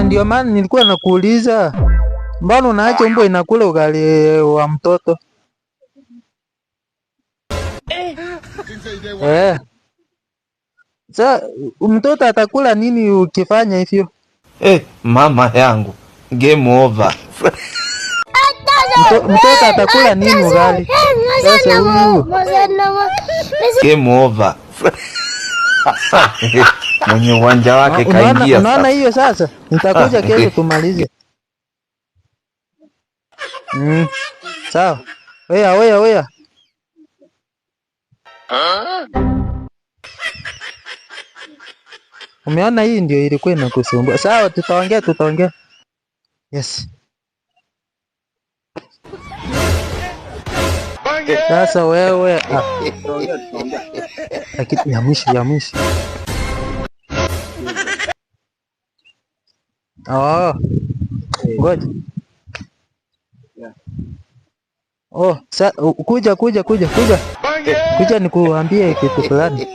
Ndio maana nilikuwa nakuuliza, mbona unaacha mbwa inakula ugali wa mtoto? Sasa mtoto atakula nini ukifanya hivyo? Mama yangu, game over. Mtoto atakula nini ugali? Sasa huyu game over. Mwenye uwanja wake kaingia. Unaona hiyo sasa? Nitakuja kesho tumalize. Sawa. Weya. Umeona hii ndio ilikuwa inakusumbua. Sawa, tutaongea. Yes. Sasa wewe lakini ya mwisho. Ngoja. Kuja nikuambie kitu fulani.